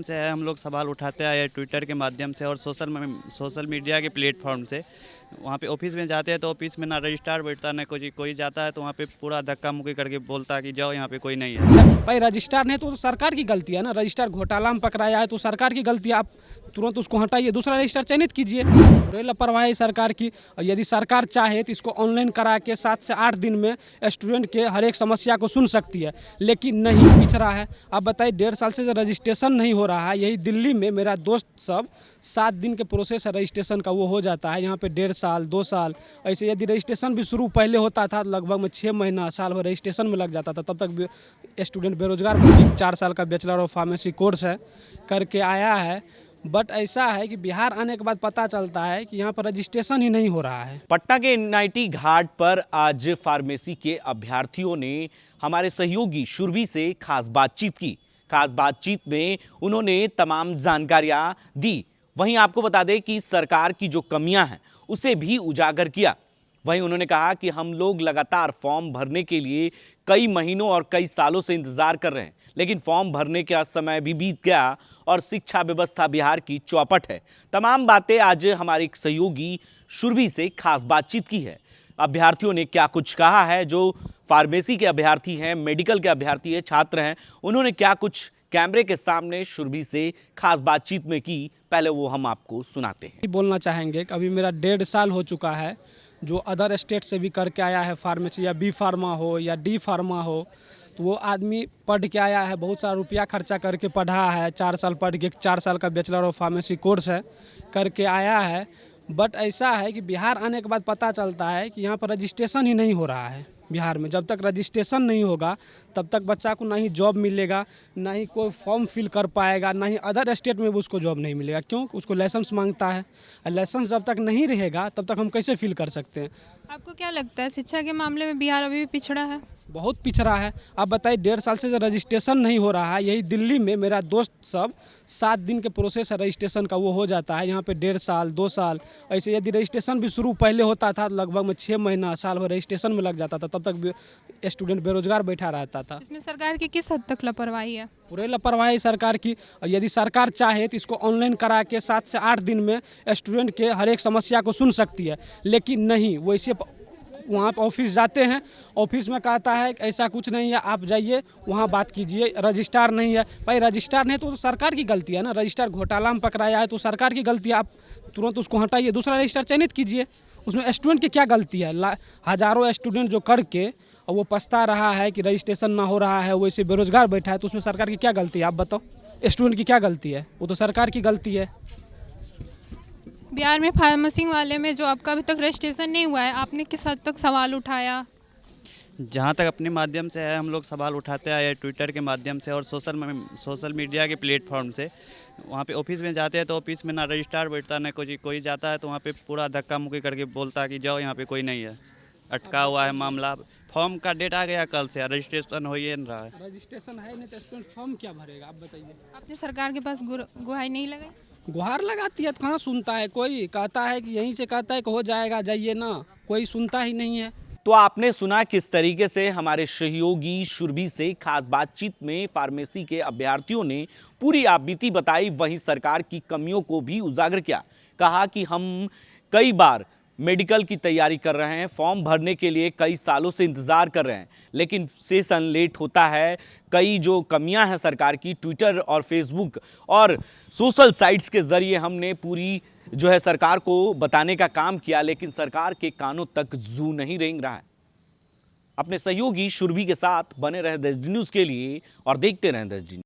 से है, हम लोग सवाल उठाते आए ट्विटर के माध्यम से और सोशल मीडिया के प्लेटफॉर्म से। वहाँ पे ऑफिस में जाते हैं तो ऑफिस में ना रजिस्ट्रार बैठता ना कोई जाता है तो वहाँ पे पूरा धक्का मुक्की करके बोलता है कि जाओ यहाँ पे कोई नहीं है। भाई रजिस्ट्रार नहीं तो सरकार की गलती है ना। रजिस्ट्रार घोटाला में पकड़ाया है तो सरकार की गलती है। आप तुरंत उसको हटाइए, दूसरा रजिस्ट्रार चयनित कीजिए। पूरी लापरवाही सरकार की। और यदि सरकार चाहे तो इसको ऑनलाइन करा के 7 से 8 दिन में स्टूडेंट के हर एक समस्या को सुन सकती है, लेकिन नहीं, पिछ रहा है। आप बताइए 1.5 साल से रजिस्ट्रेशन नहीं हो रहा है। यही दिल्ली में मेरा दोस्त सब 7 दिन के प्रोसेस है रजिस्ट्रेशन का, वो हो जाता है। यहाँ पे 1.5 साल 2 साल ऐसे। यदि रजिस्ट्रेशन भी शुरू पहले होता था लगभग में 6 महीना साल भर रजिस्ट्रेशन में लग जाता था, तब तक स्टूडेंट बेरोजगार बन। 4 साल का बैचलर ऑफ फार्मेसी कोर्स है करके आया है। बट ऐसा है कि बिहार आने के बाद पता चलता है कि यहाँ पर रजिस्ट्रेशन ही नहीं हो रहा है। पटना के एनआईटी घाट पर आज फार्मेसी के अभ्यर्थियों ने हमारे सहयोगी शुरभी से खास बातचीत की। खास बातचीत में उन्होंने तमाम जानकारियां दी। वहीं आपको बता दें कि सरकार की जो कमियां हैं उसे भी उजागर किया। वहीं उन्होंने कहा कि हम लोग लगातार फॉर्म भरने के लिए कई महीनों और कई सालों से इंतजार कर रहे हैं, लेकिन फॉर्म भरने का समय भी बीत गया और शिक्षा व्यवस्था बिहार की चौपट है। तमाम बातें आज हमारे एक सहयोगी शुरभी से खास बातचीत की है। अभ्यर्थियों ने क्या कुछ कहा है, जो फार्मेसी के अभ्यर्थी हैं, मेडिकल के अभ्यर्थी हैं, छात्र हैं, उन्होंने क्या कुछ कैमरे के सामने शुरभी से खास बातचीत में की, पहले वो हम आपको सुनाते हैं। बोलना चाहेंगे कि अभी मेरा 1.5 साल हो चुका है। जो अदर स्टेट से भी करके आया है फार्मेसी, या बी फार्मा हो या डी फार्मा हो, तो वो आदमी पढ़ के आया है, बहुत सारा रुपया खर्चा करके पढ़ा है। 4 साल पढ़ के 4 साल का बैचलर ऑफ फार्मेसी कोर्स है करके आया है। बट ऐसा है कि बिहार आने के बाद पता चलता है कि यहाँ पर रजिस्ट्रेशन ही नहीं हो रहा है। बिहार में जब तक रजिस्ट्रेशन नहीं होगा तब तक बच्चा को ना ही जॉब मिलेगा, ना ही कोई फॉर्म फिल कर पाएगा, ना ही अदर स्टेट में भी उसको जॉब नहीं मिलेगा। क्यों? उसको लाइसेंस मांगता है। लाइसेंस जब तक नहीं रहेगा तब तक हम कैसे फिल कर सकते हैं? आपको क्या लगता है शिक्षा के मामले में बिहार अभी भी पिछड़ा है? बहुत पिछड़ा है। आप बताइए 1.5 साल से रजिस्ट्रेशन नहीं हो रहा है। यही दिल्ली में मेरा दोस्त सब 7 दिन के प्रोसेस है रजिस्ट्रेशन का, वो हो जाता है। यहाँ पे 1.5 साल 2 साल ऐसे। यदि रजिस्ट्रेशन भी शुरू पहले होता था लगभग में 6 महीना साल भर रजिस्ट्रेशन में लग जाता था, तब तक स्टूडेंट बेरोजगार बैठा रहता था। इसमें सरकार की किस हद तक लापरवाही है? पूरे लापरवाही सरकार की। और यदि सरकार चाहे तो इसको ऑनलाइन करा के 7 से 8 दिन में स्टूडेंट के हर एक समस्या को सुन सकती है, लेकिन नहीं। वैसे वहाँ पर ऑफिस जाते हैं, ऑफिस में कहता है ऐसा कुछ नहीं है, आप जाइए वहाँ बात कीजिए, रजिस्ट्रार नहीं है। भाई रजिस्ट्रार नहीं तो सरकार की गलती है ना। रजिस्ट्रार घोटाला में पकड़ाया है तो सरकार की गलती है। आप तुरंत उसको हटाइए, दूसरा रजिस्ट्रार चयनित कीजिए। उसमें स्टूडेंट की क्या गलती है? हज़ारों स्टूडेंट जो करके और वो पछता रहा है कि रजिस्ट्रेशन ना हो रहा है, वैसे बेरोजगार बैठा है, तो उसमें सरकार की क्या गलती है? आप बताओ, स्टूडेंट की क्या गलती है? वो तो सरकार की गलती है। बिहार में फार्मेसी वाले में जो आपका अभी तक रजिस्ट्रेशन नहीं हुआ है, आपने किस हद तक सवाल उठाया? जहाँ तक अपने माध्यम से है, हम लोग सवाल उठाते आए ट्विटर के माध्यम से और सोशल मीडिया के प्लेटफॉर्म से। वहाँ पे ऑफिस में जाते हैं तो ऑफिस में ना रजिस्ट्रार बैठता ना कोई जाता है तो वहाँ पे पूरा धक्का मुक्की करके बोलता है कि जाओ यहाँ पे कोई नहीं है, अटका हुआ है मामला। फॉर्म का डेट आ गया कल से, रजिस्ट्रेशन हो ही नहीं रहा है। रजिस्ट्रेशन है नहीं तो स्टूडेंट फॉर्म क्या भरेगा? आप बताइए। आपने सरकार के पास गुहार नहीं लगाई? गुहार लगाती है तो कहाँ सुनता है कोई? कहता है कि यहीं से कहता है कि हो जाएगा, जाइए ना, कोई सुनता ही नहीं है। तो आपने सुना किस तरीके से हमारे सहयोगी शुरभी से खास बातचीत में फार्मेसी के अभ्यर्थियों ने पूरी आपबीती बताई। वहीं सरकार की कमियों को भी उजागर किया। कहा कि हम कई बार मेडिकल की तैयारी कर रहे हैं, फॉर्म भरने के लिए कई सालों से इंतजार कर रहे हैं, लेकिन सेशन लेट होता है। कई जो कमियां हैं सरकार की, ट्विटर और फेसबुक और सोशल साइट्स के जरिए हमने पूरी जो है सरकार को बताने का काम किया, लेकिन सरकार के कानों तक जू नहीं रेंग रहा है। अपने सहयोगी शुरभी के साथ बने रहे 10 डी न्यूज़ के लिए और देखते रहें 10 डी।